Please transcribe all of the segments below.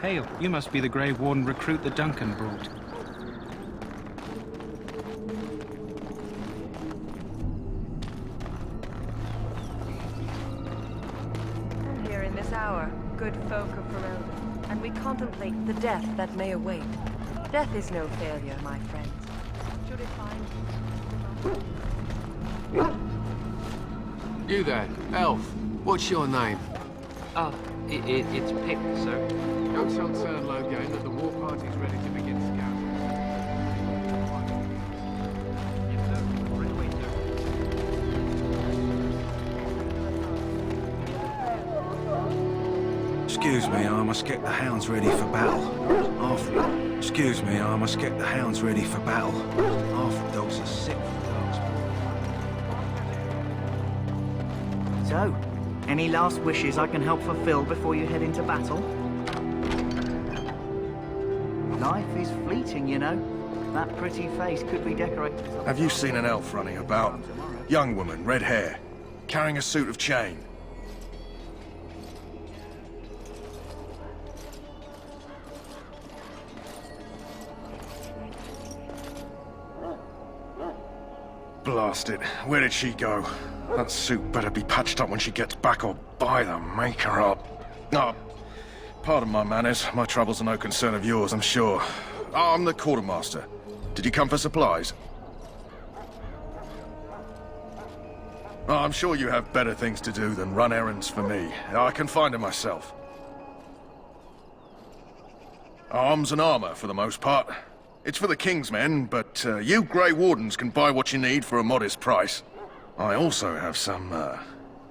Hail, you must be the Grey Warden recruit that Duncan brought. Here in this hour, good folk of Ferelden, and we contemplate the death that may await. Death is no failure, my friends. Should it find... You there, elf. What's your name? It's Pick, sir. Go tell Turnlow again that the war party's ready to begin scouting. Yes, sir. Right away, sir. Excuse me, I must get the hounds ready for battle. Excuse me, I must get the hounds ready for battle. Half the dogs are sick for dogs. So, any last wishes I can help fulfill before you head into battle? Life is fleeting, you know. That pretty face could be decorated. Have you seen an elf running about? Young woman, red hair, carrying a suit of chain. Blast it. Where did she go? That suit better be patched up when she gets back, or by the maker up. Oh, pardon my manners. My troubles are no concern of yours, I'm sure. Oh, I'm the quartermaster. Did you come for supplies? Oh, I'm sure you have better things to do than run errands for me. I can find them myself. Arms and armor, for the most part. It's for the King's men, but you Grey Wardens can buy what you need for a modest price. I also have some,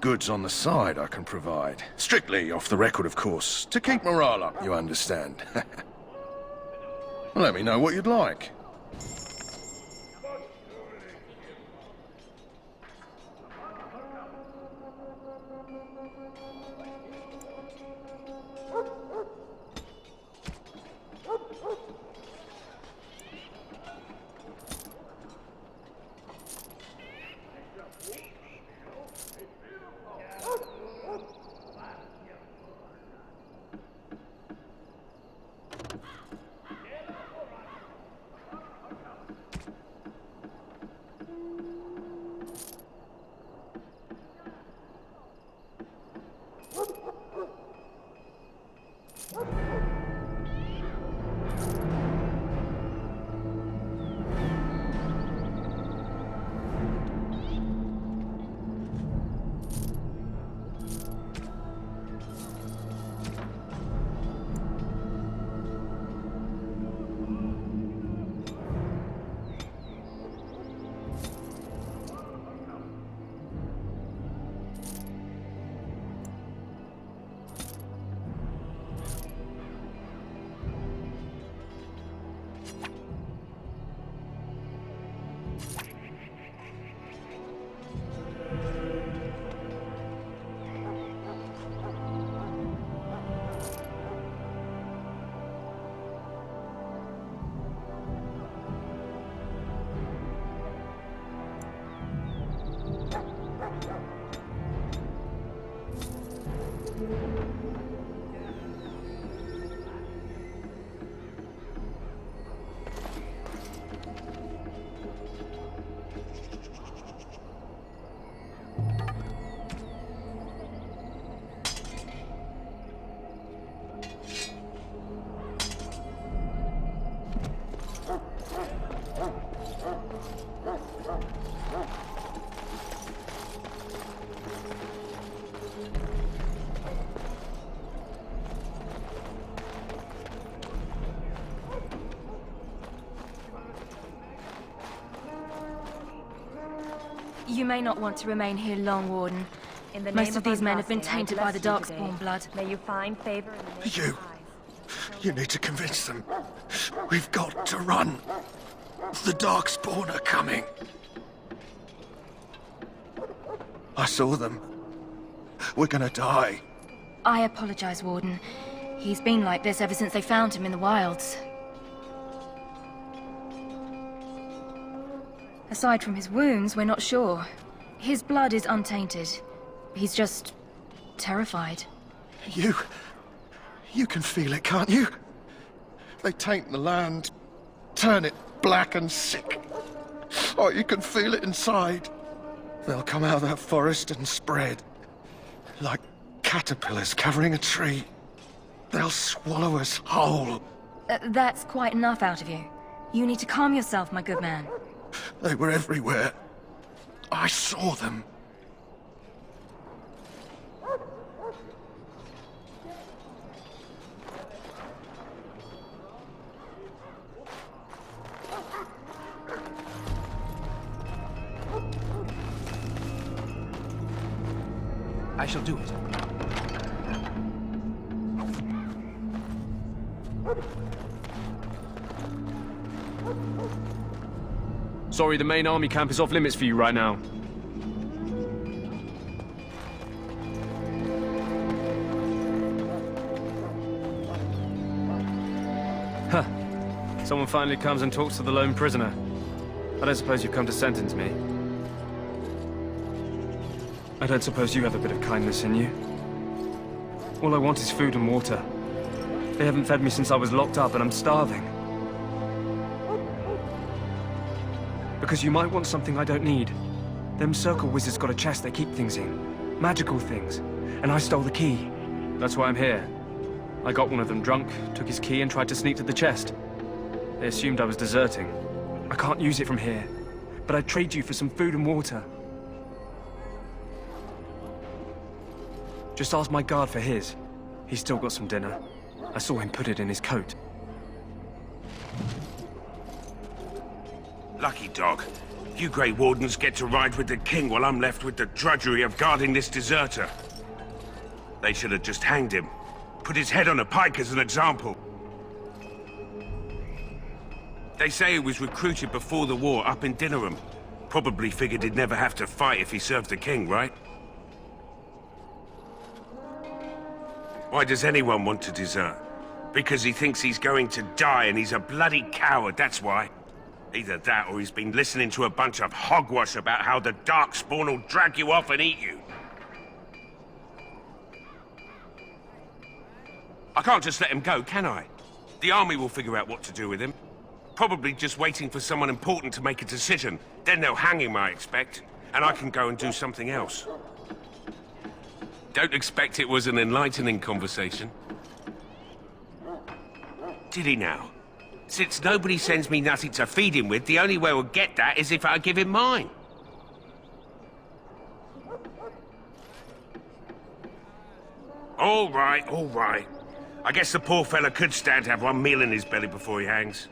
goods on the side I can provide. Strictly off the record, of course. To keep morale up, you understand. Let me know what you'd like. You may not want to remain here long, Warden. In the Most name of these men have been Andraste, I tainted by the bless you Darkspawn today. blood. May you find favor in the nation's You. eyes. You need to convince them. We've got to run. The Darkspawn are coming. I saw them. We're gonna die. I apologize, Warden. He's been like this ever since they found him in the wilds. Aside from his wounds, we're not sure. His blood is untainted. He's just terrified. You can feel it, can't you? They taint the land, turn it black and sick. Oh, you can feel it inside. They'll come out of that forest and spread. Like caterpillars covering a tree. They'll swallow us whole. That's quite enough out of you. You need to calm yourself, my good man. They were everywhere. I saw them. I shall do it. Sorry, the main army camp is off limits for you right now. Huh. Someone finally comes and talks to the lone prisoner. I don't suppose you've come to sentence me. I don't suppose you have a bit of kindness in you. All I want is food and water. They haven't fed me since I was locked up and I'm starving. Because you might want something I don't need. Them circle wizards got a chest they keep things in. Magical things. And I stole the key. That's why I'm here. I got one of them drunk, took his key and tried to sneak to the chest. They assumed I was deserting. I can't use it from here. But I'd trade you for some food and water. Just ask my guard for his. He's still got some dinner. I saw him put it in his coat. Lucky dog. You Grey Wardens get to ride with the king while I'm left with the drudgery of guarding this deserter. They should have just hanged him. Put his head on a pike as an example. They say he was recruited before the war up in Dinnerham. Probably figured he'd never have to fight if he served the king, right? Why does anyone want to desert? Because he thinks he's going to die and he's a bloody coward, that's why. Either that or he's been listening to a bunch of hogwash about how the Darkspawn will drag you off and eat you. I can't just let him go, can I? The army will figure out what to do with him. Probably just waiting for someone important to make a decision. Then they'll hang him, I expect. And I can go and do something else. Don't expect it was an enlightening conversation. Did he now? Since nobody sends me nothing to feed him with, the only way we'll get that is if I give him mine. All right, all right. I guess the poor fella could stand to have one meal in his belly before he hangs.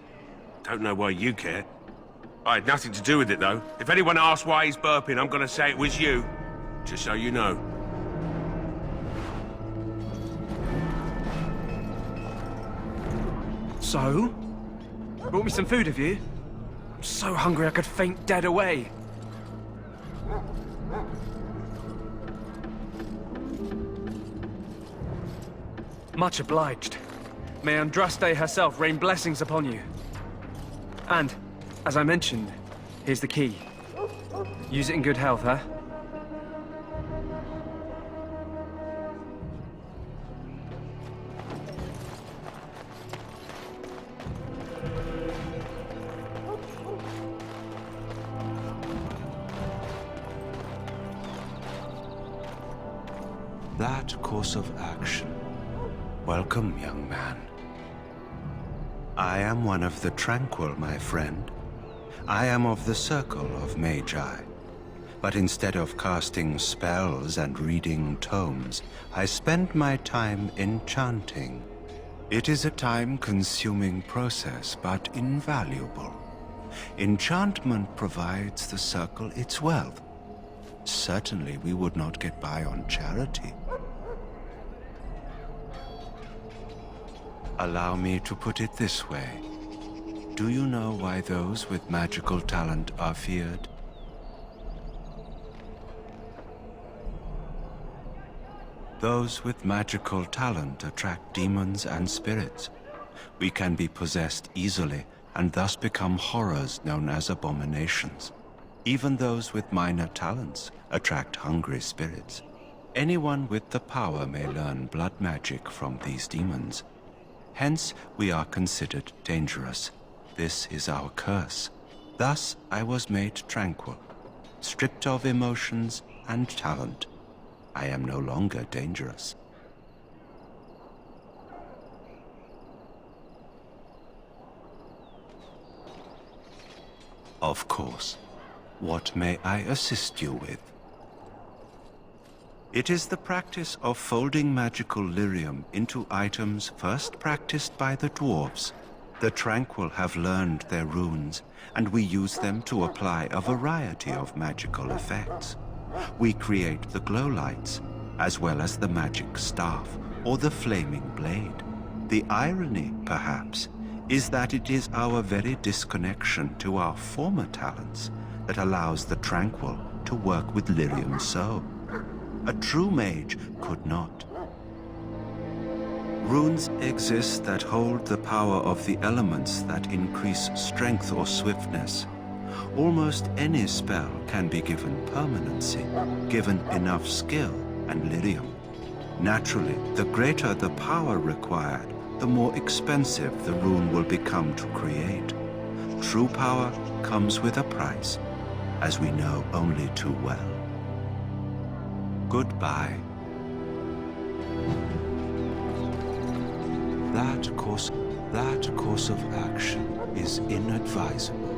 Don't know why you care. I had nothing to do with it, though. If anyone asks why he's burping, I'm gonna say it was you. Just so you know. So? Brought me some food, have you? I'm so hungry I could faint dead away. Much obliged. May Andraste herself rain blessings upon you. And, as I mentioned, here's the key. Use it in good health, huh? That course of action. Welcome, young man. I am one of the tranquil, my friend. I am of the circle of Magi. But instead of casting spells and reading tomes, I spend my time enchanting. It is a time-consuming process, but invaluable. Enchantment provides the circle its wealth. Certainly we would not get by on charity. Allow me to put it this way. Do you know why those with magical talent are feared? Those with magical talent attract demons and spirits. We can be possessed easily and thus become horrors known as abominations. Even those with minor talents attract hungry spirits. Anyone with the power may learn blood magic from these demons. Hence, we are considered dangerous. This is our curse. Thus, I was made tranquil, stripped of emotions and talent. I am no longer dangerous. Of course. What may I assist you with? It is the practice of folding magical lyrium into items first practiced by the dwarves. The Tranquil have learned their runes, and we use them to apply a variety of magical effects. We create the glow lights, as well as the magic staff or the flaming blade. The irony, perhaps, is that it is our very disconnection to our former talents that allows the Tranquil to work with lyrium so. A true mage could not. Runes exist that hold the power of the elements that increase strength or swiftness. Almost any spell can be given permanency, given enough skill and lyrium. Naturally, the greater the power required, the more expensive the rune will become to create. True power comes with a price, as we know only too well. Goodbye. That course of action is inadvisable.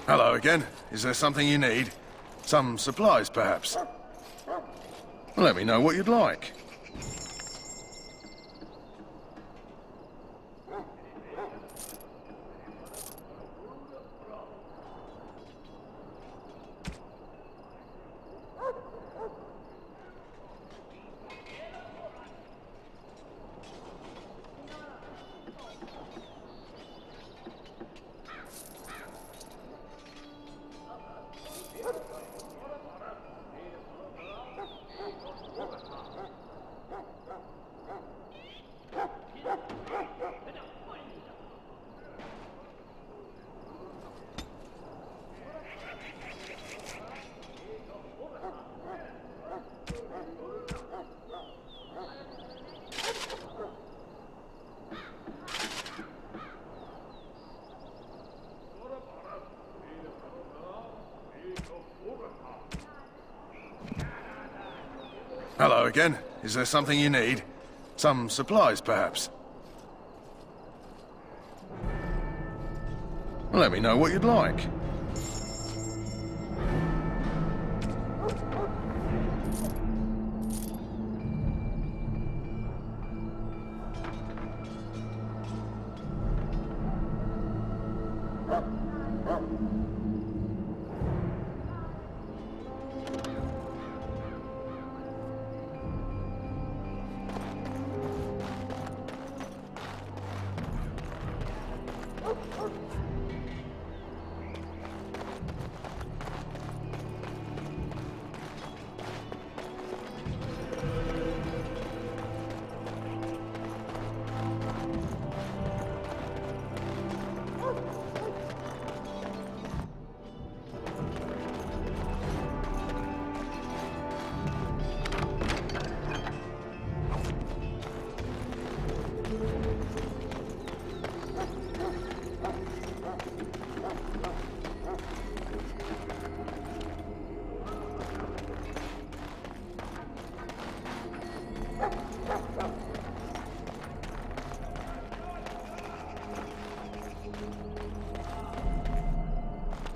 Hello again. Is there something you need? Some supplies, perhaps? Let me know what you'd like. Hello again. Is there something you need? Some supplies, perhaps? Let me know what you'd like.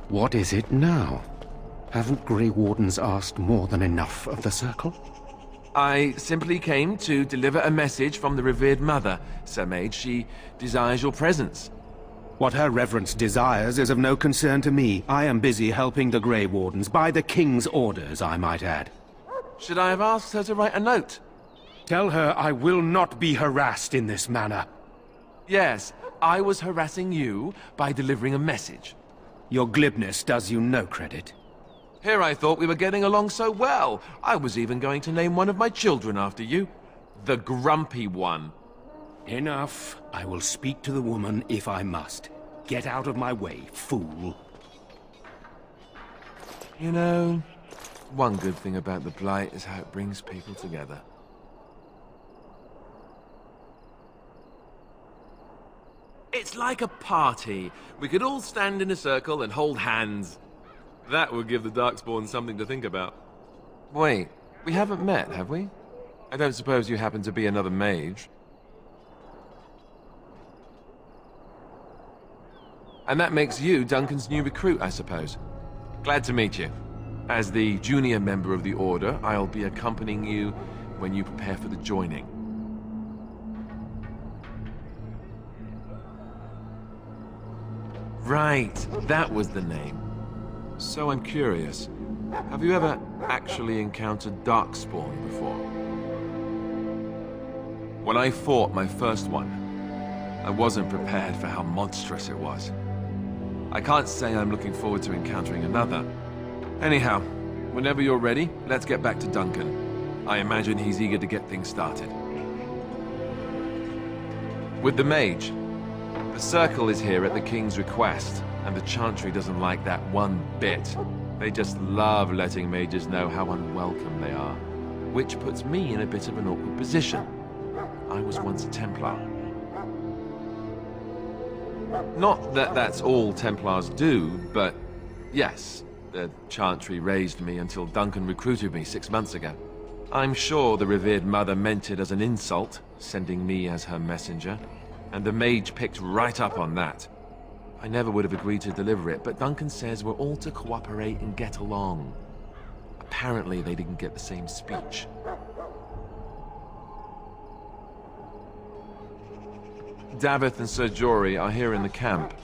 What is it now? Haven't Grey Wardens asked more than enough of the Circle? I simply came to deliver a message from the revered mother, Sir Mage. She desires your presence. What her reverence desires is of no concern to me. I am busy helping the Grey Wardens, by the King's orders, I might add. Should I have asked her to write a note? Tell her I will not be harassed in this manner. Yes, I was harassing you by delivering a message. Your glibness does you no credit. Here I thought we were getting along so well. I was even going to name one of my children after you. The Grumpy One. Enough. I will speak to the woman if I must. Get out of my way, fool. You know, one good thing about the Blight is how it brings people together. It's like a party. We could all stand in a circle and hold hands. That would give the Darkspawn something to think about. Wait, we haven't met, have we? I don't suppose you happen to be another mage. And that makes you Duncan's new recruit, I suppose. Glad to meet you. As the junior member of the Order, I'll be accompanying you when you prepare for the joining. Right, that was the name. So I'm curious. Have you ever actually encountered Darkspawn before? When I fought my first one, I wasn't prepared for how monstrous it was. I can't say I'm looking forward to encountering another. Anyhow, whenever you're ready, let's get back to Duncan. I imagine he's eager to get things started. With the mage, the Circle is here at the King's request, and the Chantry doesn't like that one bit. They just love letting mages know how unwelcome they are, which puts me in a bit of an awkward position. I was once a Templar. Not that that's all Templars do, but yes, the Chantry raised me until Duncan recruited me 6 months ago. I'm sure the revered mother meant it as an insult, sending me as her messenger, and the mage picked right up on that. I never would have agreed to deliver it, but Duncan says we're all to cooperate and get along. Apparently they didn't get the same speech. Davith and Sir Jory are here in the camp.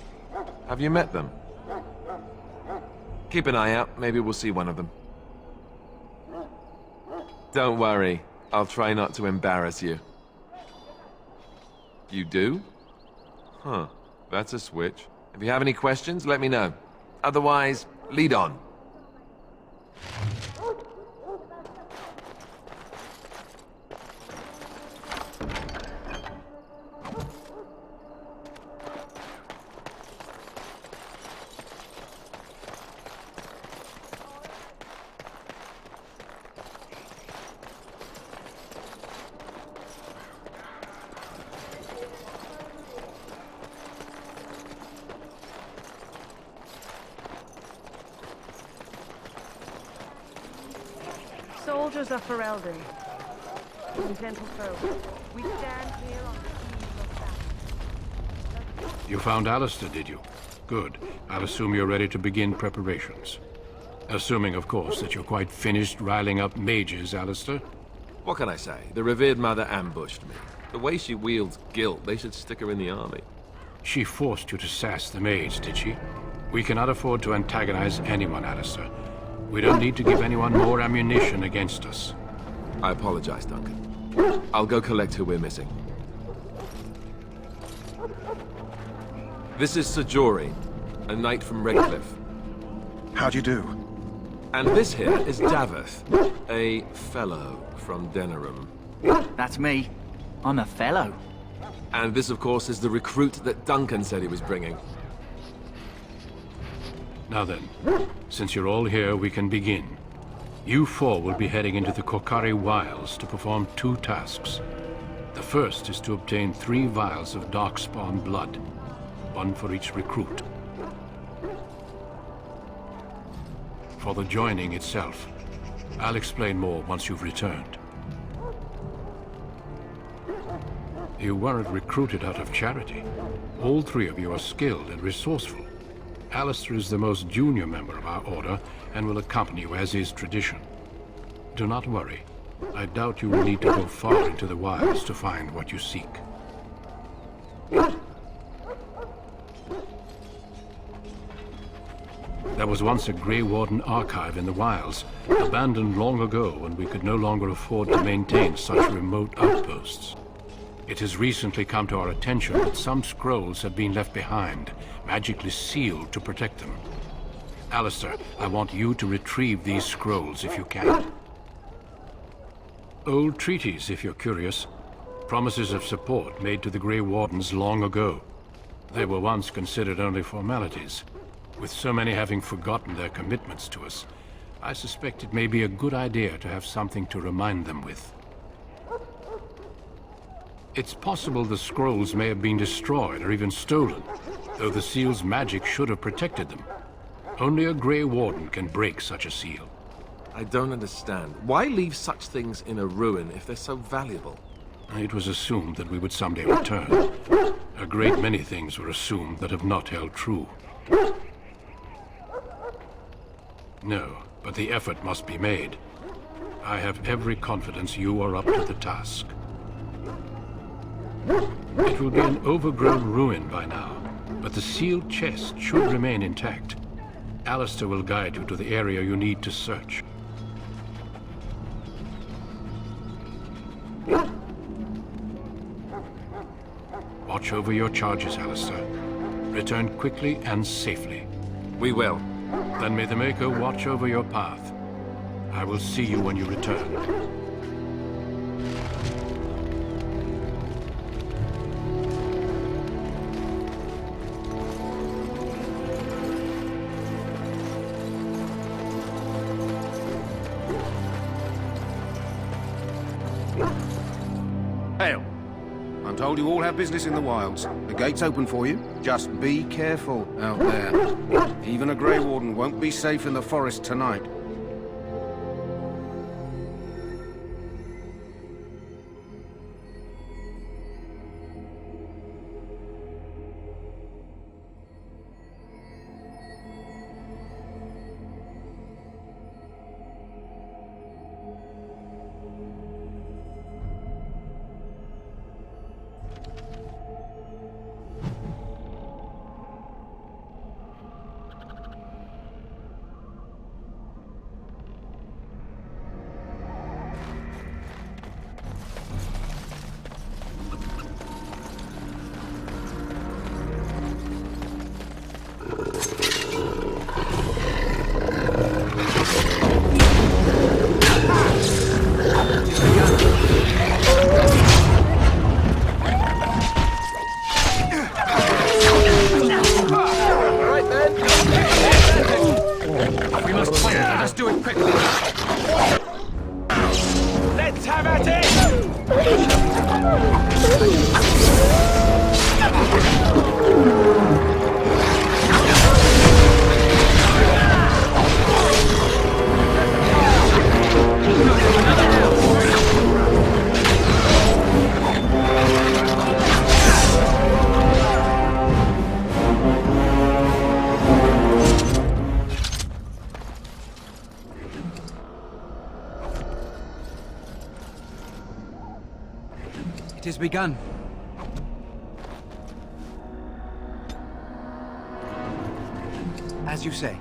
Have you met them? Keep an eye out, maybe we'll see one of them. Don't worry, I'll try not to embarrass you. You do? Huh, that's a switch. If you have any questions, let me know. Otherwise, lead on. Soldiers of Ferelden, gentle foe, we stand here on the eve of battle. You found Alistair, did you? Good. I'll assume you're ready to begin preparations. Assuming, of course, that you're quite finished riling up mages, Alistair. What can I say? The revered mother ambushed me. The way she wields guilt, they should stick her in the army. She forced you to sass the mage, did she? We cannot afford to antagonize anyone, Alistair. We don't need to give anyone more ammunition against us. I apologize, Duncan. I'll go collect who we're missing. This is Sir Jory, a knight from Redcliffe. How'd you do? And this here is Davith, a fellow from Denerim. That's me. I'm a fellow. And this, of course, is the recruit that Duncan said he was bringing. Now then, since you're all here, we can begin. You four will be heading into the Korcari Wilds to perform 2 tasks. The first is to obtain 3 vials of Darkspawn blood, 1 for each recruit. For the joining itself, I'll explain more once you've returned. You weren't recruited out of charity. All 3 of you are skilled and resourceful. Alistair is the most junior member of our order and will accompany you as is tradition. Do not worry. I doubt you will need to go far into the wilds to find what you seek. There was once a Grey Warden archive in the wilds, abandoned long ago when we could no longer afford to maintain such remote outposts. It has recently come to our attention that some scrolls have been left behind, magically sealed to protect them. Alistair, I want you to retrieve these scrolls if you can. Old treaties, if you're curious. Promises of support made to the Grey Wardens long ago. They were once considered only formalities. With so many having forgotten their commitments to us, I suspect it may be a good idea to have something to remind them with. It's possible the scrolls may have been destroyed or even stolen, though the seal's magic should have protected them. Only a Grey Warden can break such a seal. I don't understand. Why leave such things in a ruin if they're so valuable? It was assumed that we would someday return. A great many things were assumed that have not held true. No, but the effort must be made. I have every confidence you are up to the task. It will be an overgrown ruin by now, but the sealed chest should remain intact. Alistair will guide you to the area you need to search. Watch over your charges, Alistair. Return quickly and safely. We will. Then may the Maker watch over your path. I will see you when you return. Hail. I'm told you all have business in the wilds. The gate's open for you. Just be careful out there. Even a Grey Warden won't be safe in the forest tonight. It has begun. As you say.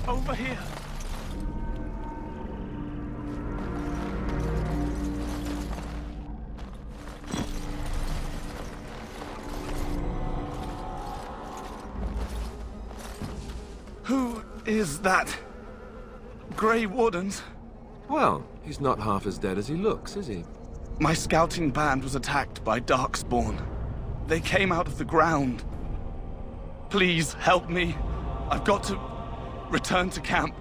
Over here. Who is that? Grey Wardens? Well, he's not half as dead as he looks, is he? My scouting band was attacked by Darkspawn. They came out of the ground. Please help me. I've got to return to camp.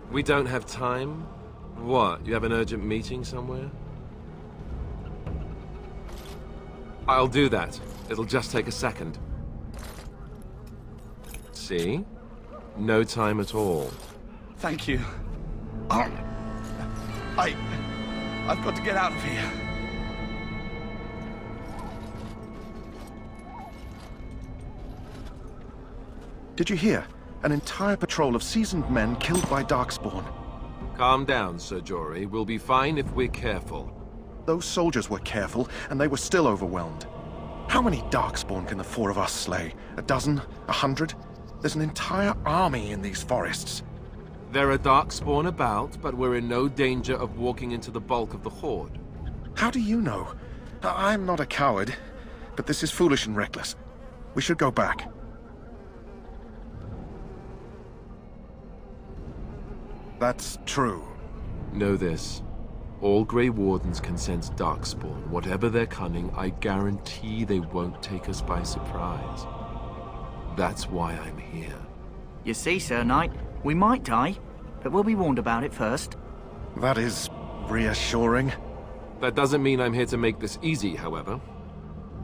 We don't have time? What, you have an urgent meeting somewhere? I'll do that. It'll just take a second. See? No time at all. Thank you. I've got to get out of here. Did you hear? An entire patrol of seasoned men killed by Darkspawn. Calm down, Sir Jory. We'll be fine if we're careful. Those soldiers were careful, and they were still overwhelmed. How many Darkspawn can the four of us slay? A dozen? 100? There's an entire army in these forests. There are Darkspawn about, but we're in no danger of walking into the bulk of the Horde. How do you know? I'm not a coward, but this is foolish and reckless. We should go back. That's true. Know this. All Grey Wardens can sense Darkspawn. Whatever their cunning, I guarantee they won't take us by surprise. That's why I'm here. You see, Sir Knight, we might die, but we'll be warned about it first. That is reassuring. That doesn't mean I'm here to make this easy, however.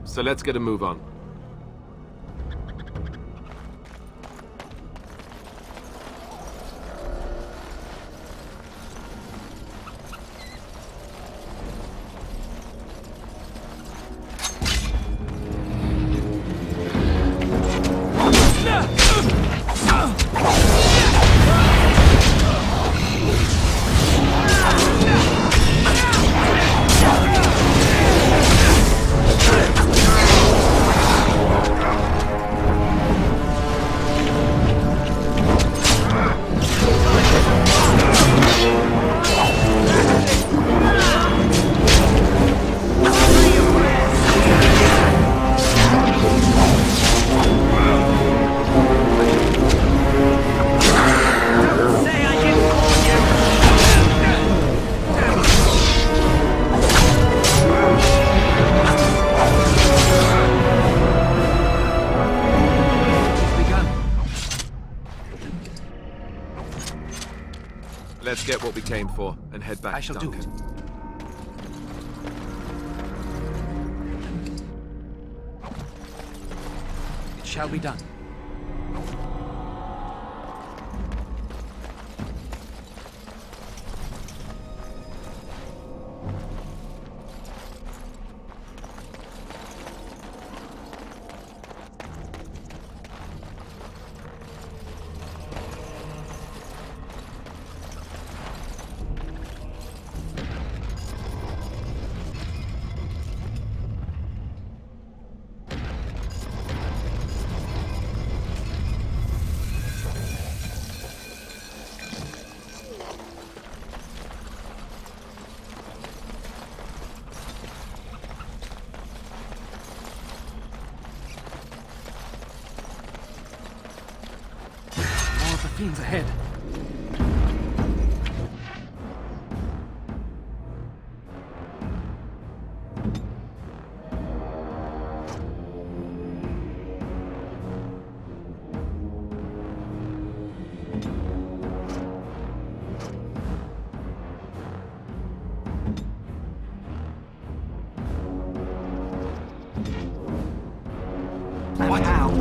So let's get a move on. Let's get what we came for and head back to Duncan. It shall be done. Fiends ahead. And how?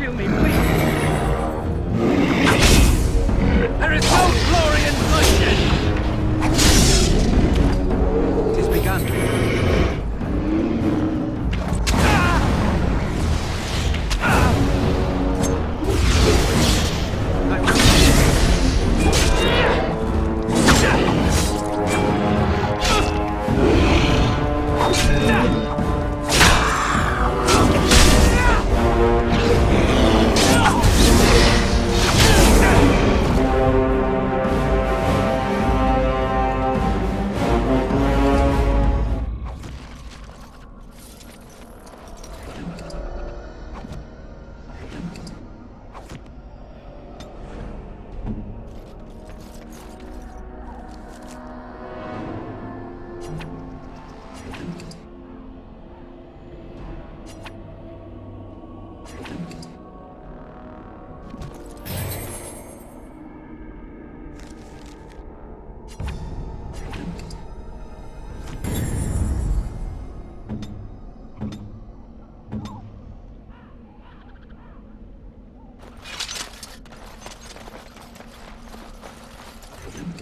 Heal me, please! There is no glory in bloodshed! It has begun.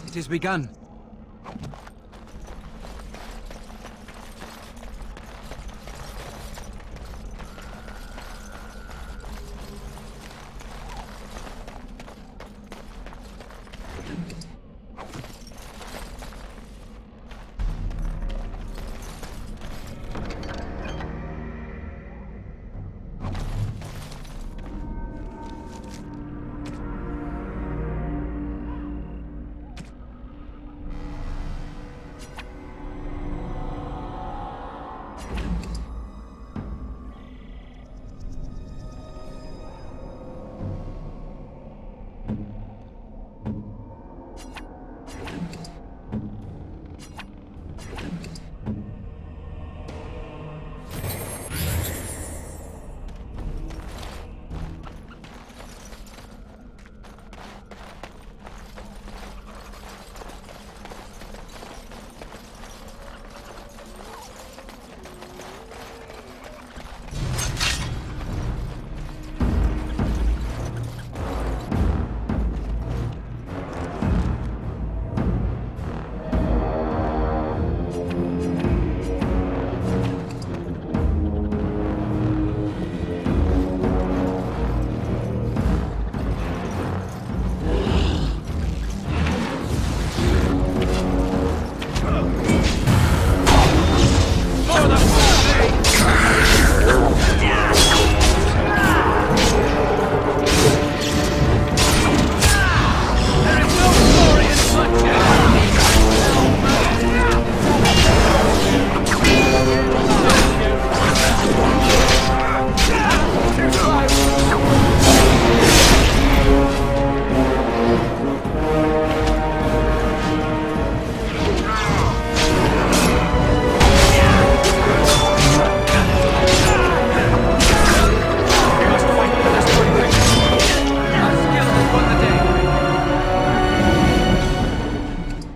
It has begun.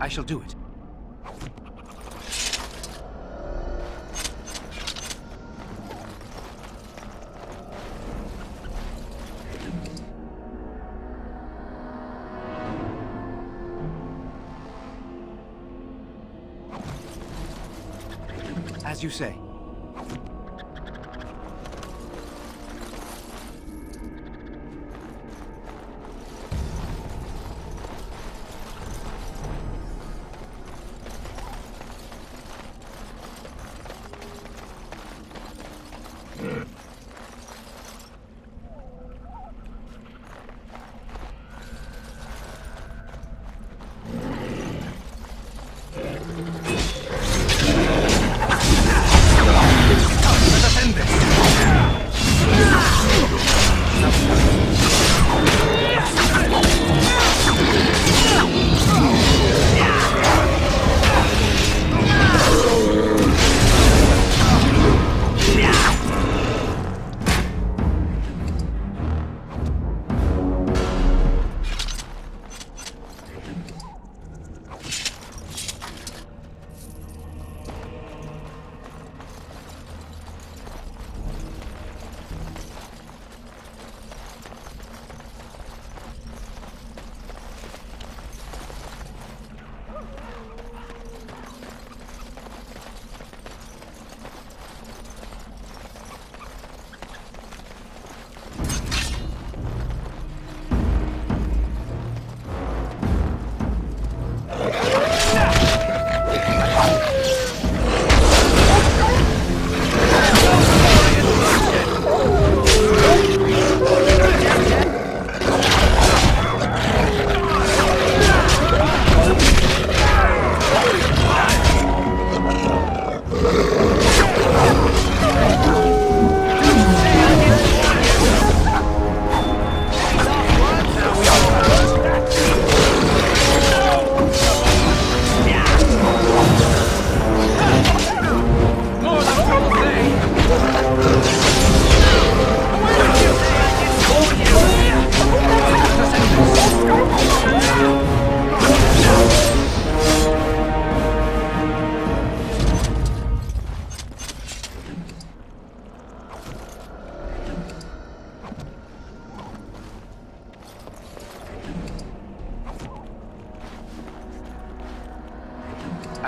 I shall do it. As you say.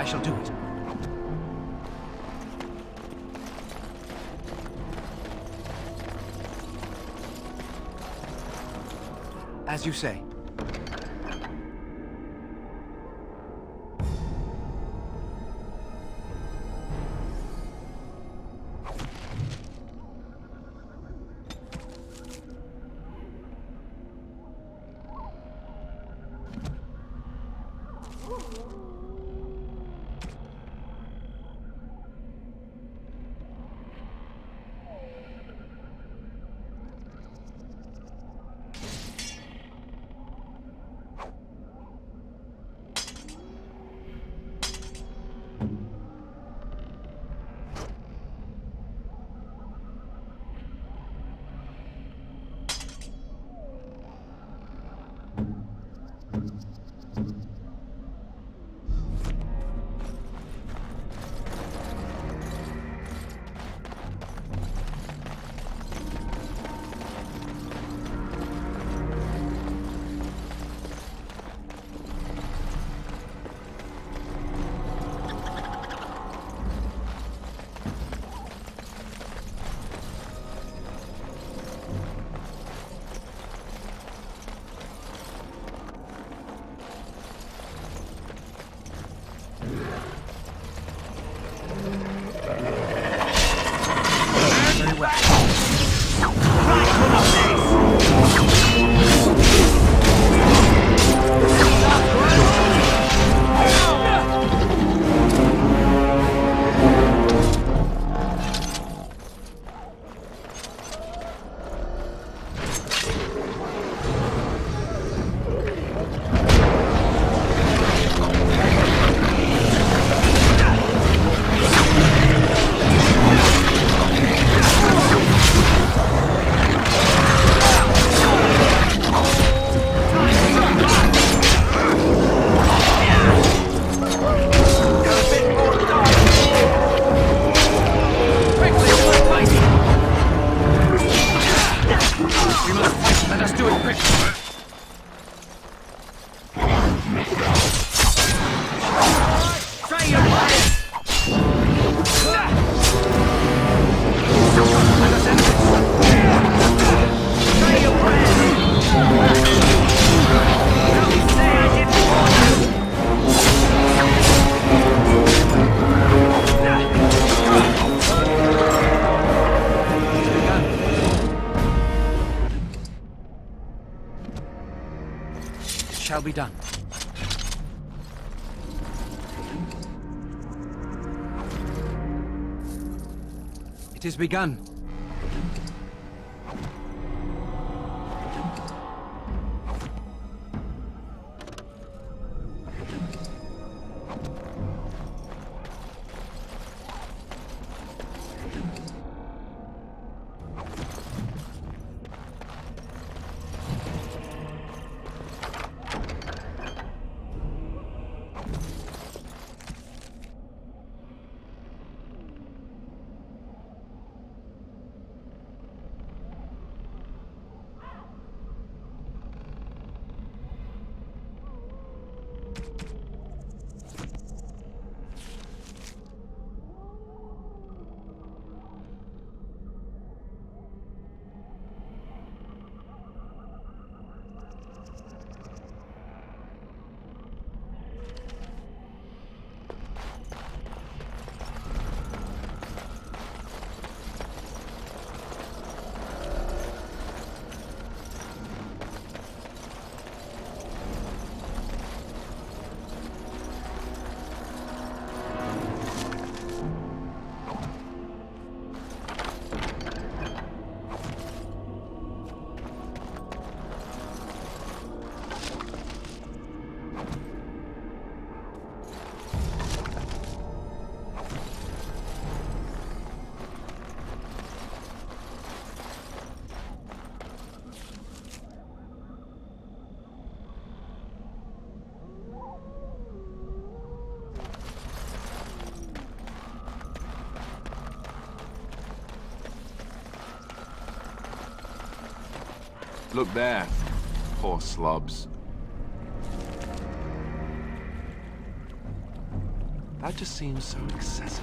shall do it. As you say. Shall be done. It is begun. Look there. Poor slobs. That just seems so excessive.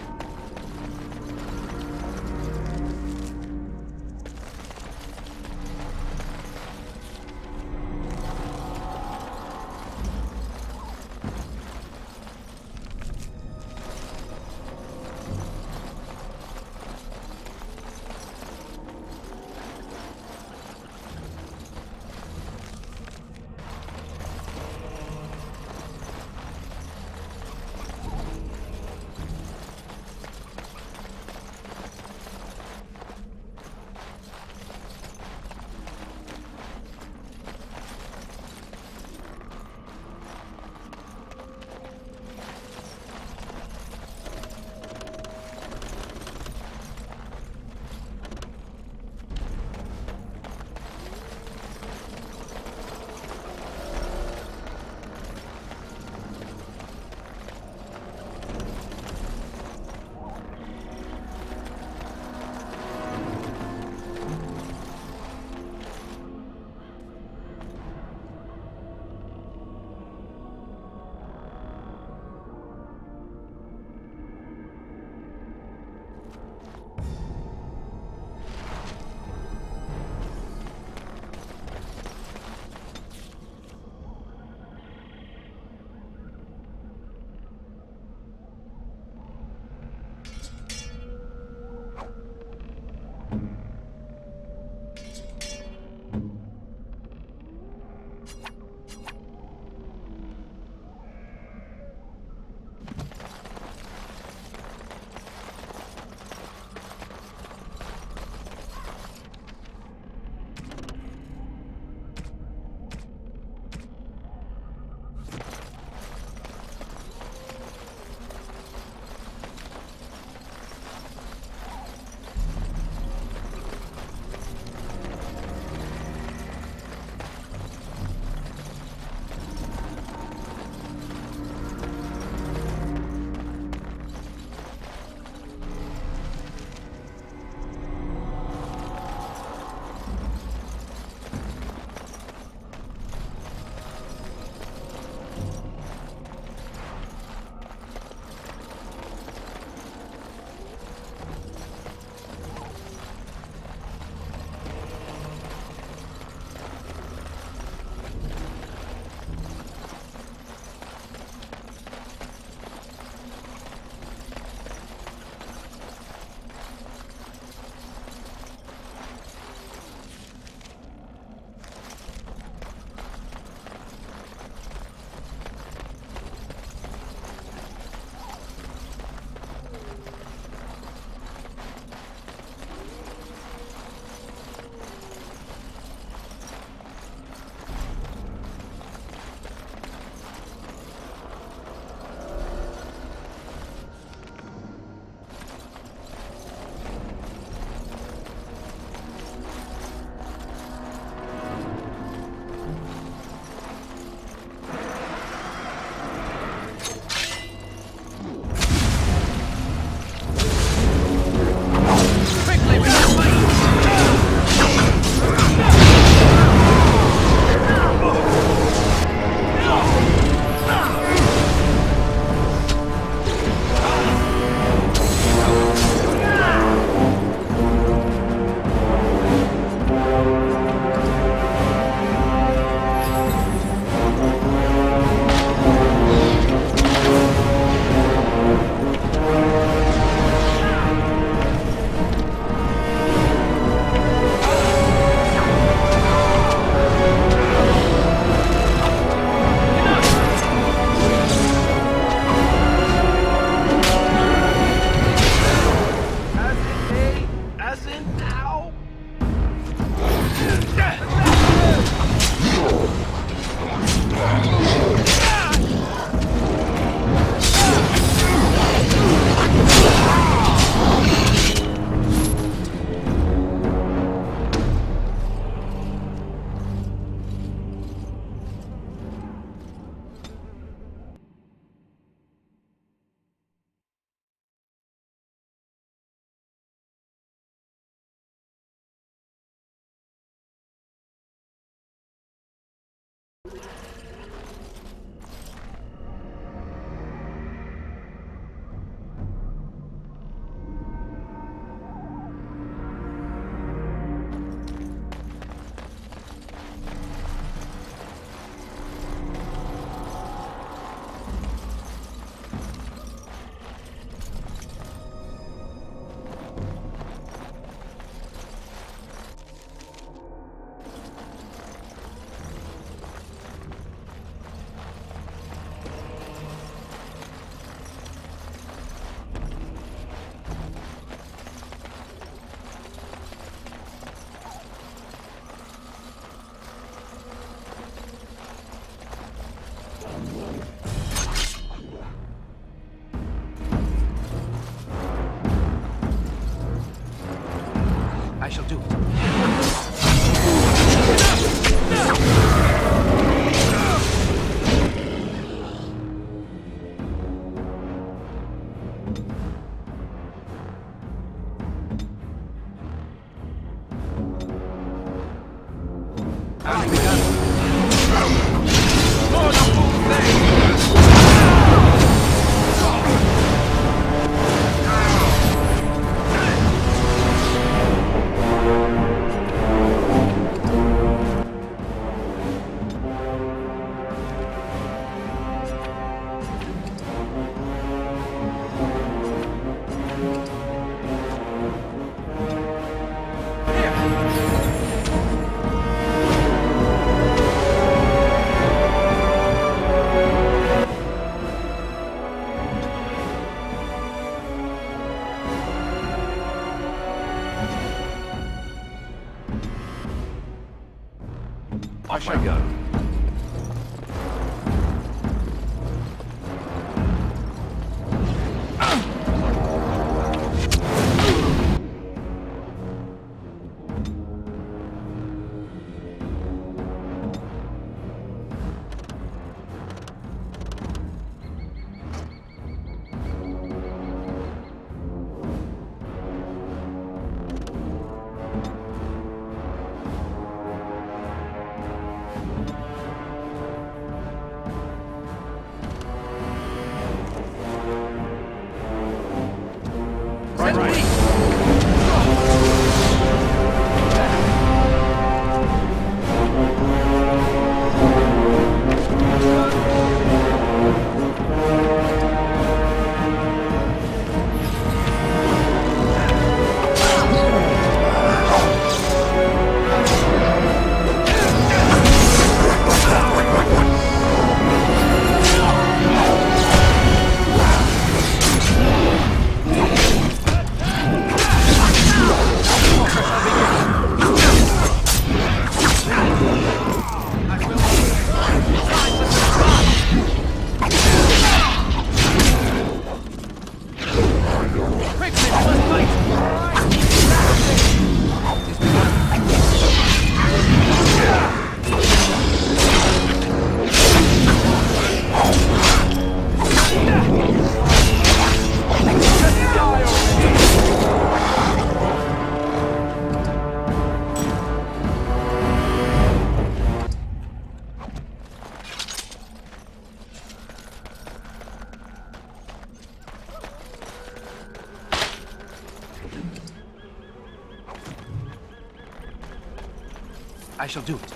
Has begun. Off I go. I shall do it.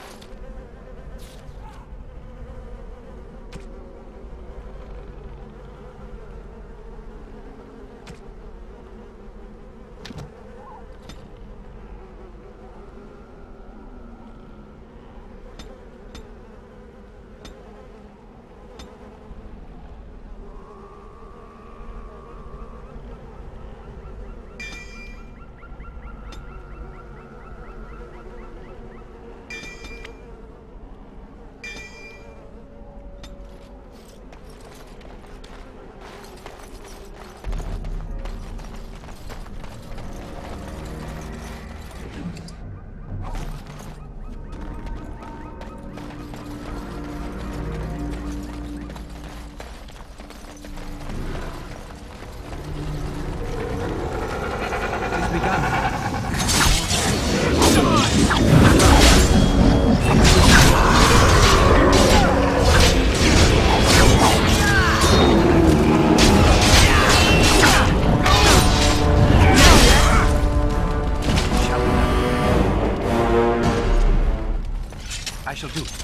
I shall do it.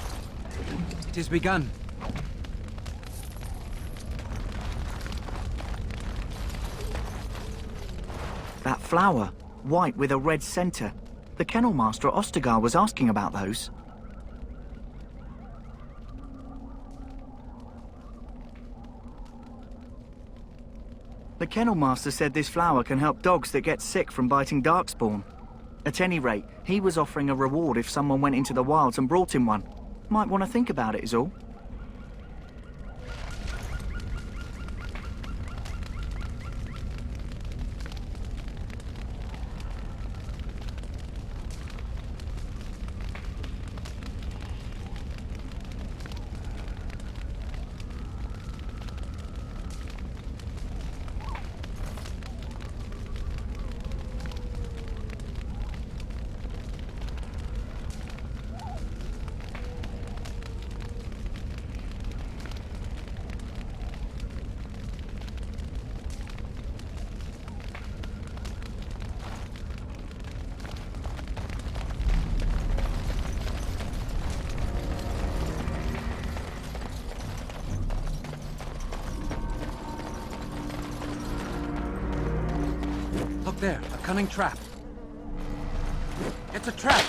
It is begun. That flower, white with a red center. The kennel master at Ostagar was asking about those. The kennel master said this flower can help dogs that get sick from biting darkspawn. At any rate, he was offering a reward if someone went into the wilds and brought him one. Might want to think about it is all. There, a cunning trap. It's a trap!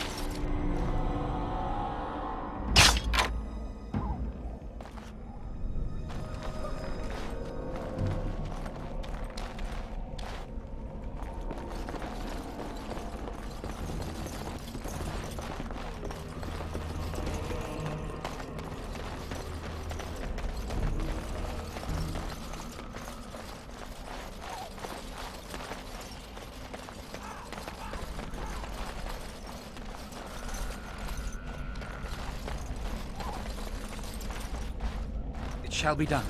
Shall be done.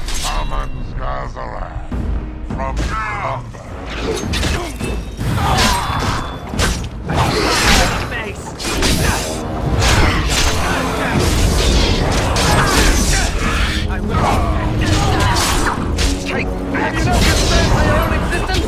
Summons Gazalan from slumber. Have you no concern for your own existence?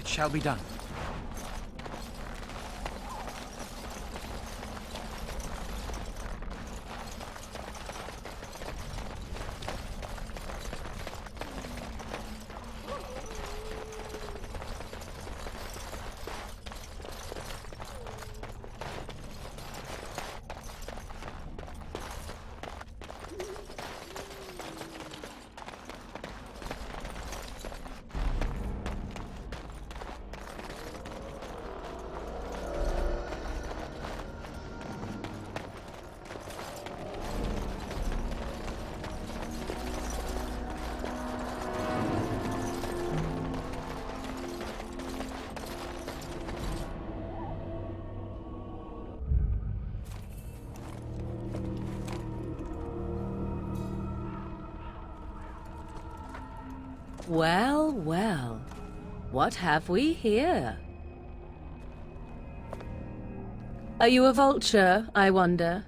Shall be done. Well, well. What have we here? Are you a vulture, I wonder?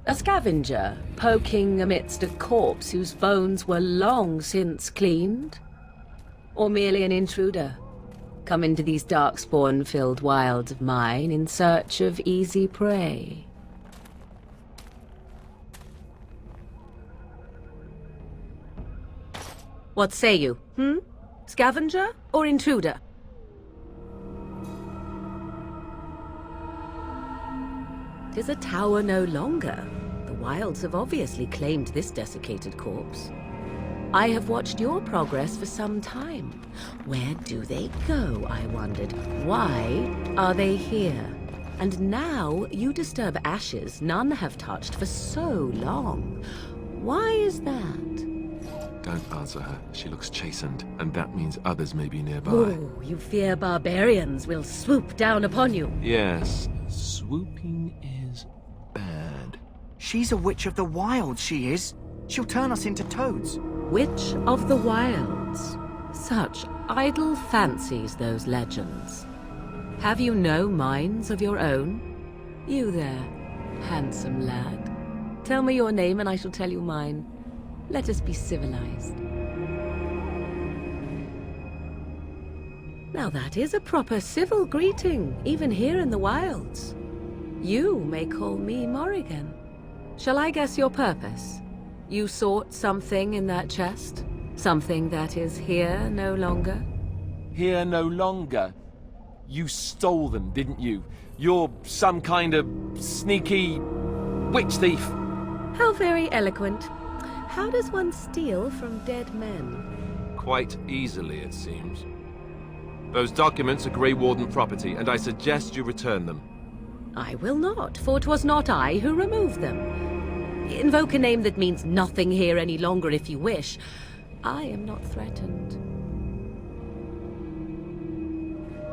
A scavenger, poking amidst a corpse whose bones were long since cleaned? Or merely an intruder, come into these darkspawn-filled wilds of mine in search of easy prey? What say you, Scavenger or intruder? Tis a tower no longer. The wilds have obviously claimed this desiccated corpse. I have watched your progress for some time. Where do they go, I wondered? Why are they here? And now you disturb ashes none have touched for so long. Why is that? Don't answer her. She looks chastened, and that means others may be nearby. Oh, you fear barbarians will swoop down upon you. Yes, swooping is bad. She's a witch of the wilds, she is. She'll turn us into toads. Witch of the wilds. Such idle fancies, those legends. Have you no minds of your own? You there, handsome lad. Tell me your name and I shall tell you mine. Let us be civilized. Now that is a proper civil greeting, even here in the wilds. You may call me Morrigan. Shall I guess your purpose? You sought something in that chest? Something that is here no longer? Here no longer? You stole them, didn't you? You're some kind of sneaky witch thief. How very eloquent. How does one steal from dead men? Quite easily, it seems. Those documents are Grey Warden property, and I suggest you return them. I will not, for 'twas not I who removed them. Invoke a name that means nothing here any longer if you wish. I am not threatened.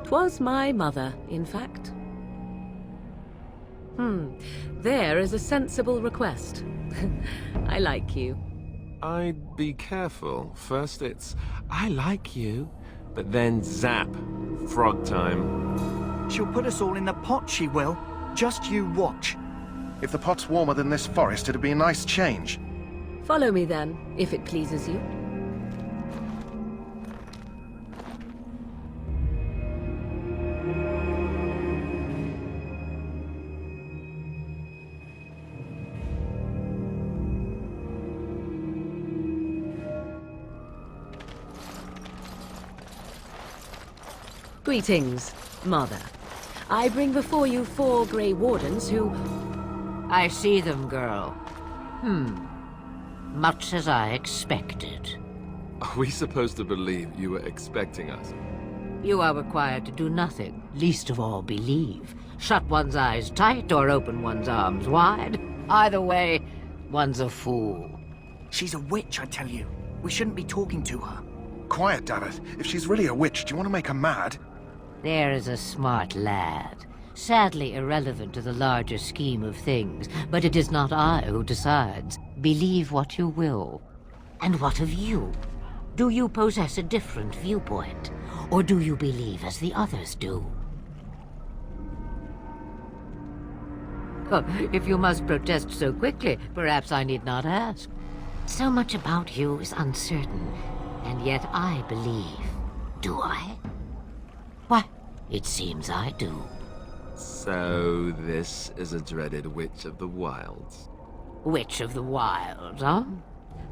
'Twas my mother, in fact. There is a sensible request. I like you. I'd be careful. First it's, I like you, but then zap. Frog time. She'll put us all in the pot, she will. Just you watch. If the pot's warmer than this forest, it'd be a nice change. Follow me then, if it pleases you. Greetings, Mother. I bring before you 4 Grey Wardens who... I see them, girl. Much as I expected. Are we supposed to believe you were expecting us? You are required to do nothing, least of all believe. Shut one's eyes tight or open one's arms wide. Either way, one's a fool. She's a witch, I tell you. We shouldn't be talking to her. Quiet, Davith. If she's really a witch, do you want to make her mad? There is a smart lad. Sadly irrelevant to the larger scheme of things, but it is not I who decides. Believe what you will. And what of you? Do you possess a different viewpoint? Or do you believe as the others do? Oh, if you must protest so quickly, perhaps I need not ask. So much about you is uncertain, and yet I believe. Do I? Why, it seems I do. So this is a dreaded Witch of the Wilds. Witch of the Wilds, huh?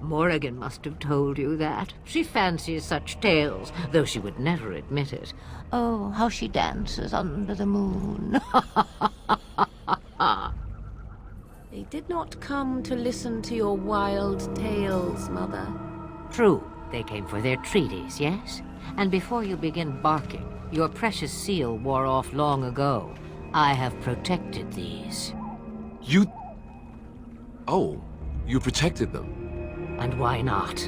Morrigan must have told you that. She fancies such tales, though she would never admit it. Oh, how she dances under the moon. They did not come to listen to your wild tales, Mother. True, they came for their treaties, yes? And before you begin barking, your precious seal wore off long ago. I have protected these. You... Oh, you protected them? And why not?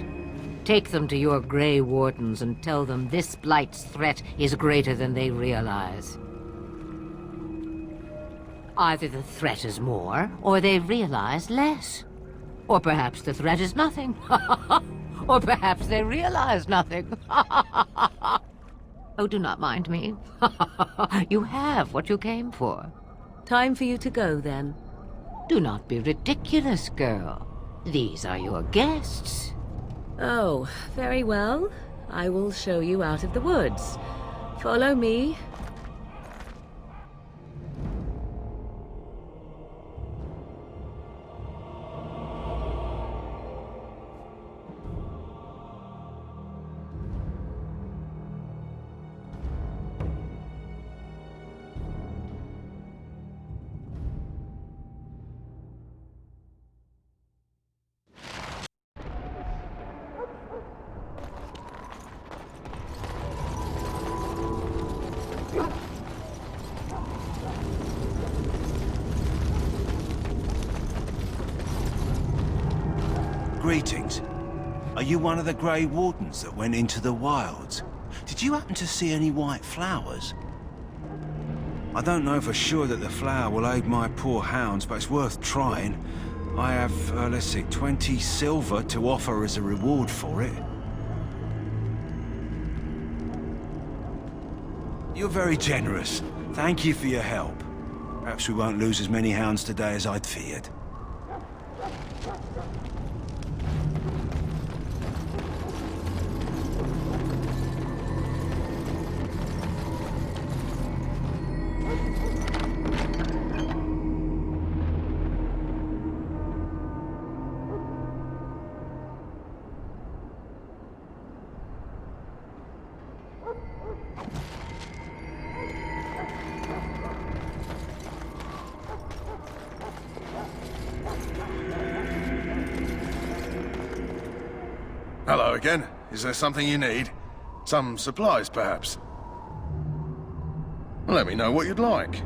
Take them to your Grey Wardens and tell them this Blight's threat is greater than they realize. Either the threat is more, or they realize less. Or perhaps the threat is nothing. Or perhaps they realize nothing. Oh, do not mind me. You have what you came for. Time for you to go, then. Do not be ridiculous, girl. These are your guests. Oh, very well. I will show you out of the woods. Follow me. Greetings. Are you one of the Grey Wardens that went into the wilds? Did you happen to see any white flowers? I don't know for sure that the flower will aid my poor hounds, but it's worth trying. I have, let's see, 20 silver to offer as a reward for it. You're very generous. Thank you for your help. Perhaps we won't lose as many hounds today as I'd feared. Hello again. Is there something you need? Some supplies, perhaps? Let me know what you'd like.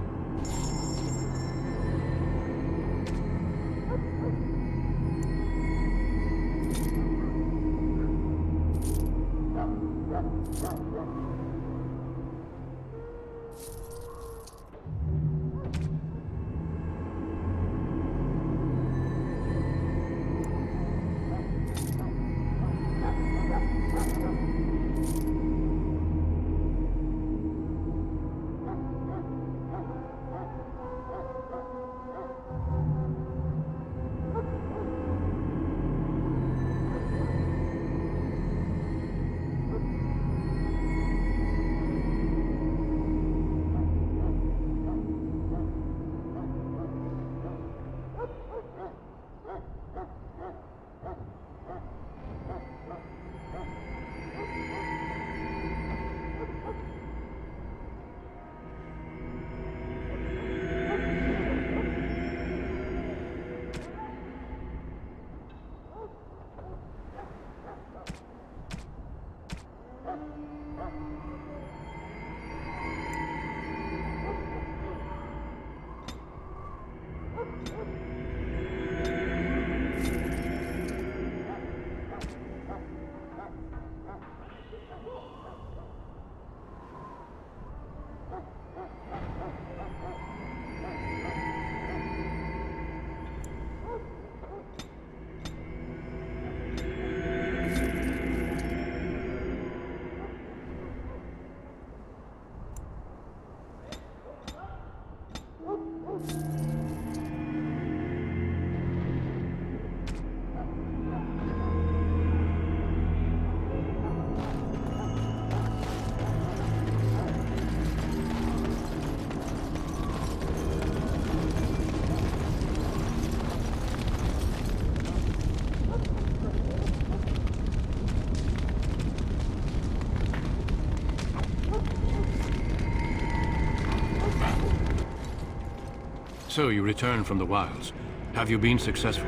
So you return from the wilds. Have you been successful?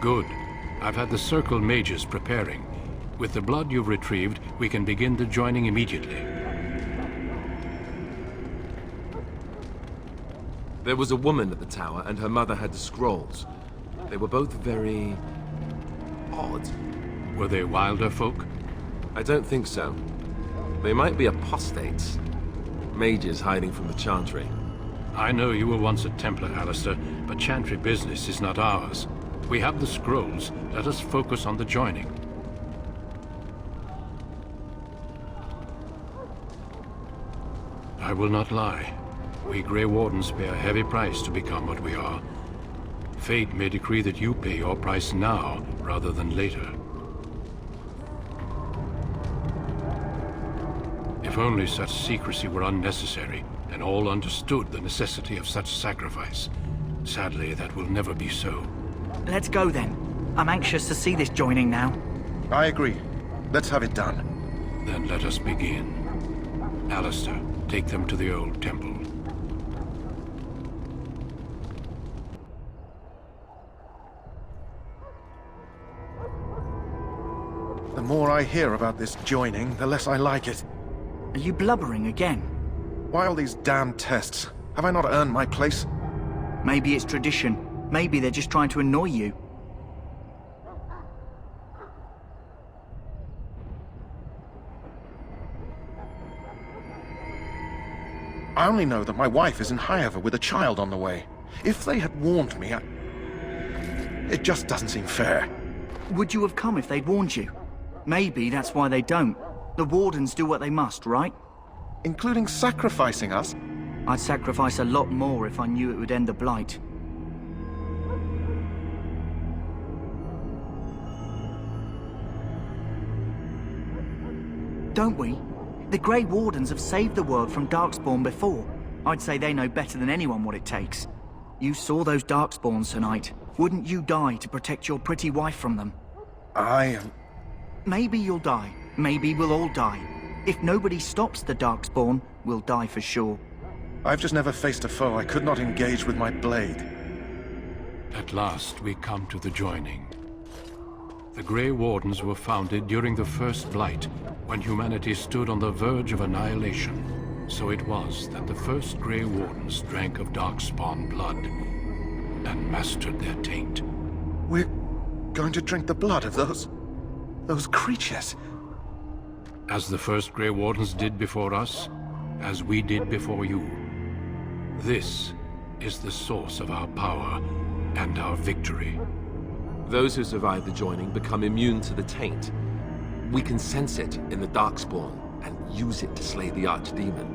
Good. I've had the Circle mages preparing. With the blood you've retrieved, we can begin the joining immediately. There was a woman at the tower, and her mother had the scrolls. They were both very odd. Were they wilder folk? I don't think so. They might be apostates. Mages hiding from the Chantry. I know you were once a Templar, Alistair, but Chantry business is not ours. We have the scrolls. Let us focus on the joining. I will not lie. We Grey Wardens pay a heavy price to become what we are. Fate may decree that you pay your price now, rather than later. If only such secrecy were unnecessary, and all understood the necessity of such sacrifice. Sadly, that will never be so. Let's go then. I'm anxious to see this joining now. I agree. Let's have it done. Then let us begin. Alistair, take them to the old temple. The more I hear about this joining, the less I like it. Are you blubbering again? Why all these damn tests? Have I not earned my place? Maybe it's tradition. Maybe they're just trying to annoy you. I only know that my wife is in Highover with a child on the way. If they had warned me, it just doesn't seem fair. Would you have come if they'd warned you? Maybe that's why they don't. The Wardens do what they must, right? Including sacrificing us? I'd sacrifice a lot more if I knew it would end the Blight. Don't we? The Grey Wardens have saved the world from Darkspawn before. I'd say they know better than anyone what it takes. You saw those Darkspawns tonight. Wouldn't you die to protect your pretty wife from them? Maybe you'll die. Maybe we'll all die. If nobody stops the Darkspawn, we'll die for sure. I've just never faced a foe I could not engage with my blade. At last, we come to the joining. The Grey Wardens were founded during the First Blight, when humanity stood on the verge of annihilation. So it was that the first Grey Wardens drank of Darkspawn blood, and mastered their taint. We're going to drink the blood of those creatures? As the first Grey Wardens did before us, as we did before you. This is the source of our power and our victory. Those who survive the joining become immune to the taint. We can sense it in the Darkspawn and use it to slay the Archdemon.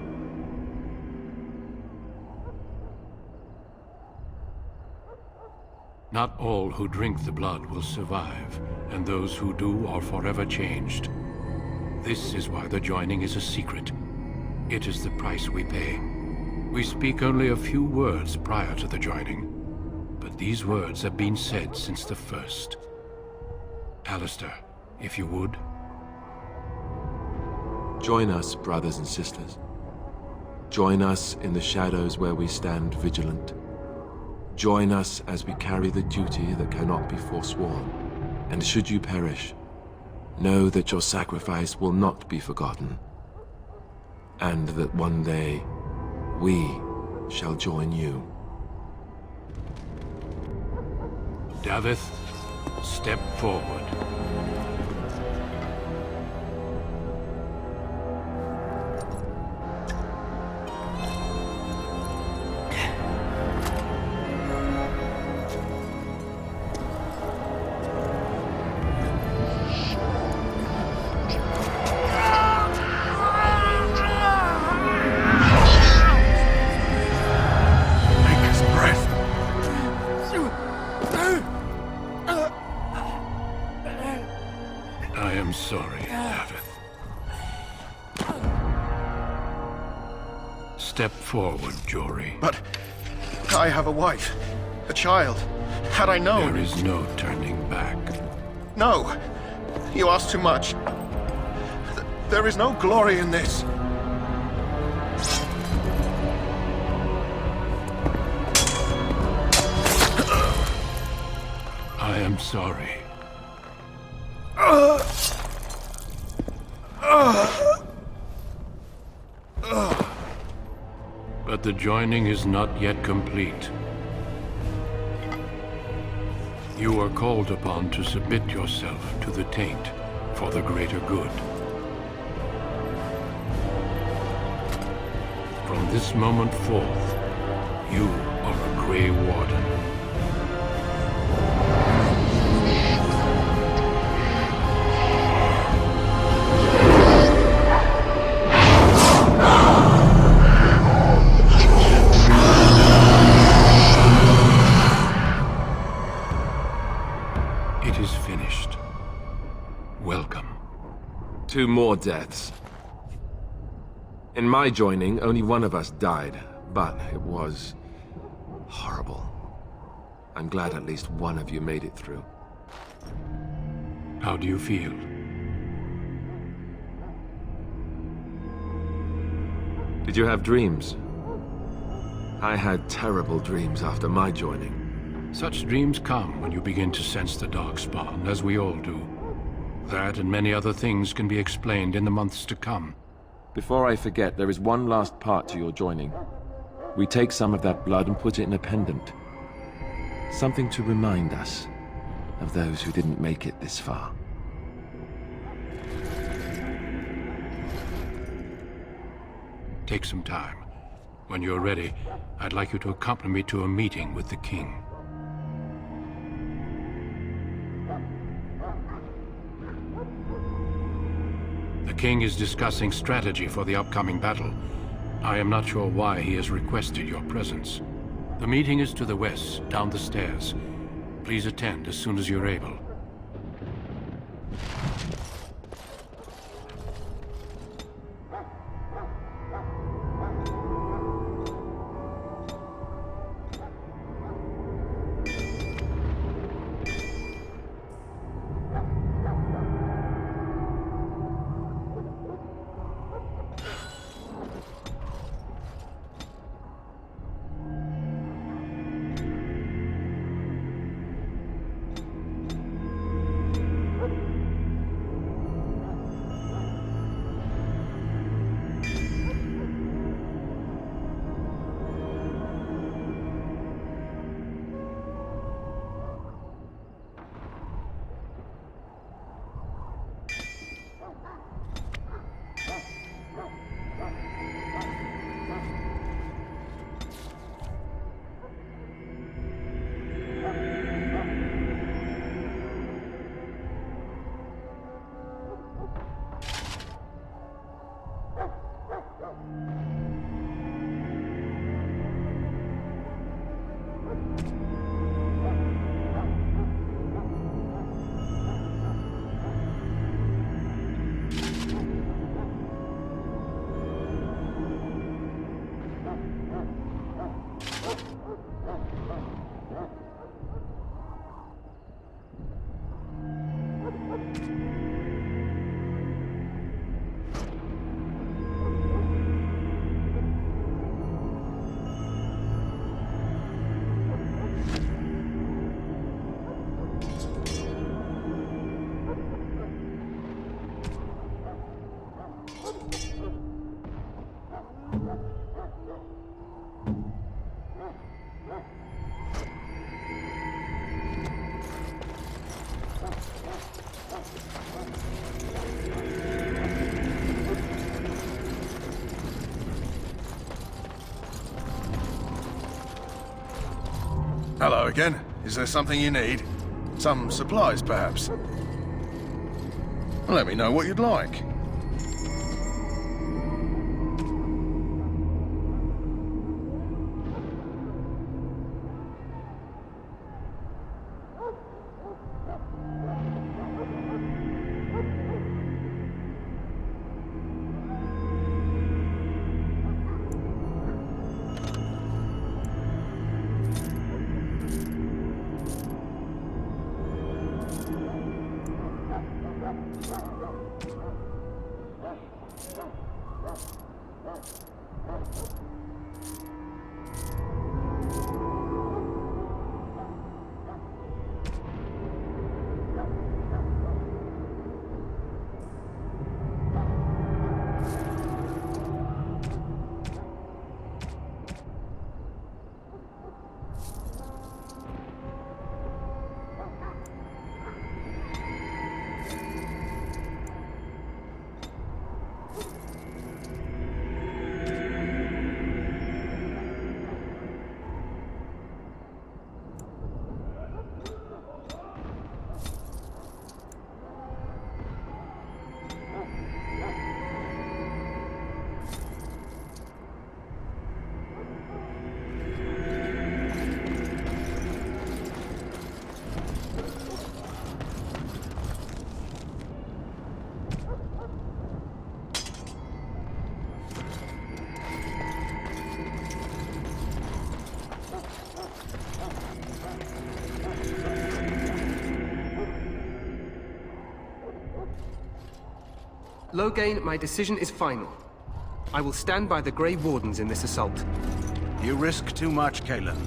Not all who drink the blood will survive, and those who do are forever changed. This is why the joining is a secret. It is the price we pay. We speak only a few words prior to the joining, but these words have been said since the first. Alistair, if you would. Join us, brothers and sisters. Join us in the shadows where we stand vigilant. Join us as we carry the duty that cannot be forsworn. And should you perish, know that your sacrifice will not be forgotten. And that one day, we shall join you. Davith, step forward. Step forward, Jory. But I have a wife, a child. Had I known... There is no turning back. No! You ask too much. There is no glory in this. I am sorry. But the joining is not yet complete. You are called upon to submit yourself to the taint for the greater good. From this moment forth, you are a Grey Warden. It is finished. Welcome. 2 more deaths. In my joining, only one of us died, but it was horrible. I'm glad at least one of you made it through. How do you feel? Did you have dreams? I had terrible dreams after my joining. Such dreams come when you begin to sense the Darkspawn, as we all do. That and many other things can be explained in the months to come. Before I forget, there is one last part to your joining. We take some of that blood and put it in a pendant. Something to remind us of those who didn't make it this far. Take some time. When you're ready, I'd like you to accompany me to a meeting with the king. The king is discussing strategy for the upcoming battle. I am not sure why he has requested your presence. The meeting is to the west, down the stairs. Please attend as soon as you're able. Hello again. Is there something you need? Some supplies, perhaps? Let me know what you'd like. Loghain, my decision is final. I will stand by the Grey Wardens in this assault. You risk too much, Calin.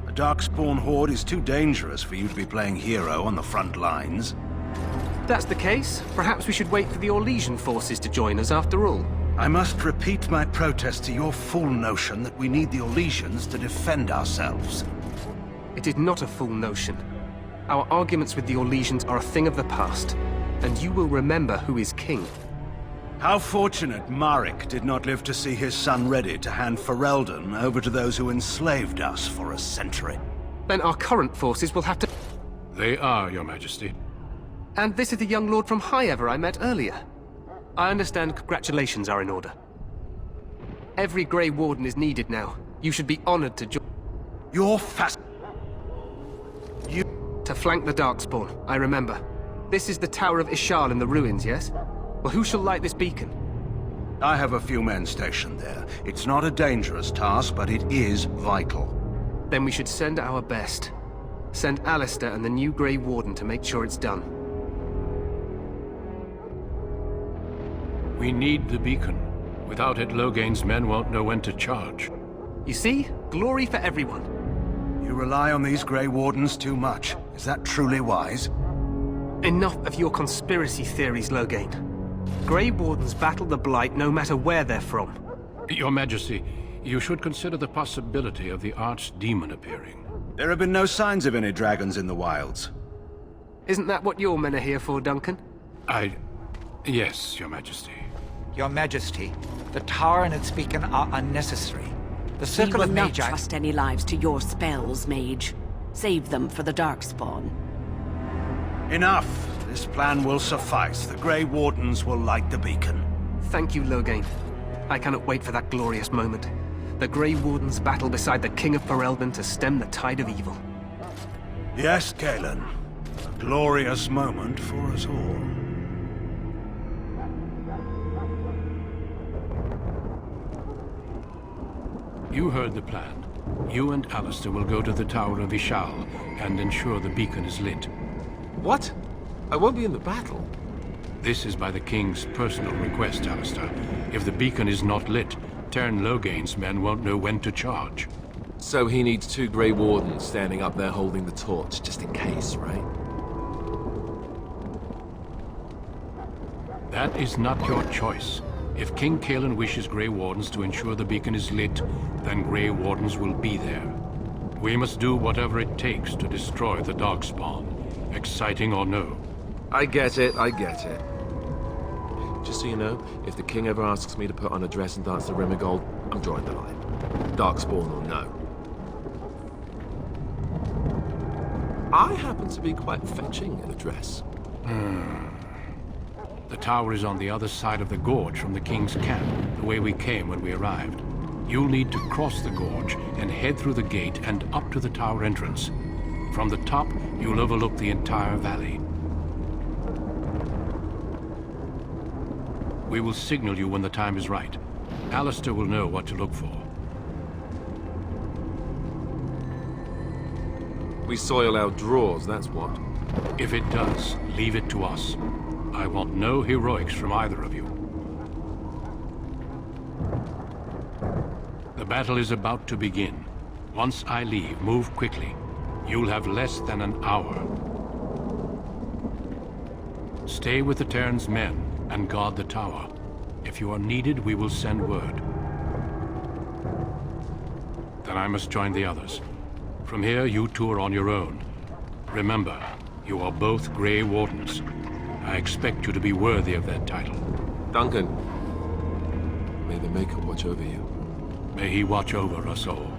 A Darkspawn horde is too dangerous for you to be playing hero on the front lines. If that's the case, perhaps we should wait for the Orlesian forces to join us after all. I must repeat my protest to your fool notion that we need the Orlesians to defend ourselves. It is not a fool notion. Our arguments with the Orlesians are a thing of the past, and you will remember who is king. How fortunate Marek did not live to see his son ready to hand Ferelden over to those who enslaved us for a century. Then our current forces will have to... They are, Your Majesty. And this is the young lord from Highever I met earlier. I understand congratulations are in order. Every Grey Warden is needed now. You should be honored to join... You're fast... To flank the Darkspawn, I remember. This is the Tower of Ishal in the ruins, yes? Well, who shall light this beacon? I have a few men stationed there. It's not a dangerous task, but it is vital. Then we should send our best. Send Alistair and the new Grey Warden to make sure it's done. We need the beacon. Without it, Loghain's men won't know when to charge. You see? Glory for everyone. You rely on these Grey Wardens too much. Is that truly wise? Enough of your conspiracy theories, Loghain. Grey Wardens battle the Blight no matter where they're from. Your Majesty, you should consider the possibility of the Archdemon appearing. There have been no signs of any dragons in the wilds. Isn't that what your men are here for, Duncan? Yes, Your Majesty. Your Majesty, the tower and its beacon are unnecessary. The circle of We will not Magi... trust any lives to your spells, Mage. Save them for the Darkspawn. Enough! This plan will suffice. The Grey Wardens will light the beacon. Thank you, Loghain. I cannot wait for that glorious moment. The Grey Wardens battle beside the King of Ferelden to stem the tide of evil. Yes, Calin. A glorious moment for us all. You heard the plan. You and Alistair will go to the Tower of Ishal and ensure the beacon is lit. What? I won't be in the battle. This is by the King's personal request, Alistair. If the beacon is not lit, Tern Loghain's men won't know when to charge. So he needs 2 Grey Wardens standing up there holding the torch, just in case, right? That is not your choice. If King Calin wishes Grey Wardens to ensure the beacon is lit, then Grey Wardens will be there. We must do whatever it takes to destroy the Darkspawn, exciting or no. I get it, I get it. Just so you know, if the King ever asks me to put on a dress and dance to Rimagold, I'm drawing the line. Darkspawn or no. I happen to be quite fetching in a dress. The tower is on the other side of the gorge from the King's camp, the way we came when we arrived. You'll need to cross the gorge and head through the gate and up to the tower entrance. From the top, you'll overlook the entire valley. We will signal you when the time is right. Alistair will know what to look for. We soil our drawers, that's what. If it does, leave it to us. I want no heroics from either of you. The battle is about to begin. Once I leave, move quickly. You'll have less than an hour. Stay with the Terran's men and guard the tower. If you are needed, we will send word. Then I must join the others. From here, you two are on your own. Remember, you are both Grey Wardens. I expect you to be worthy of that title. Duncan, may the Maker watch over you. May he watch over us all.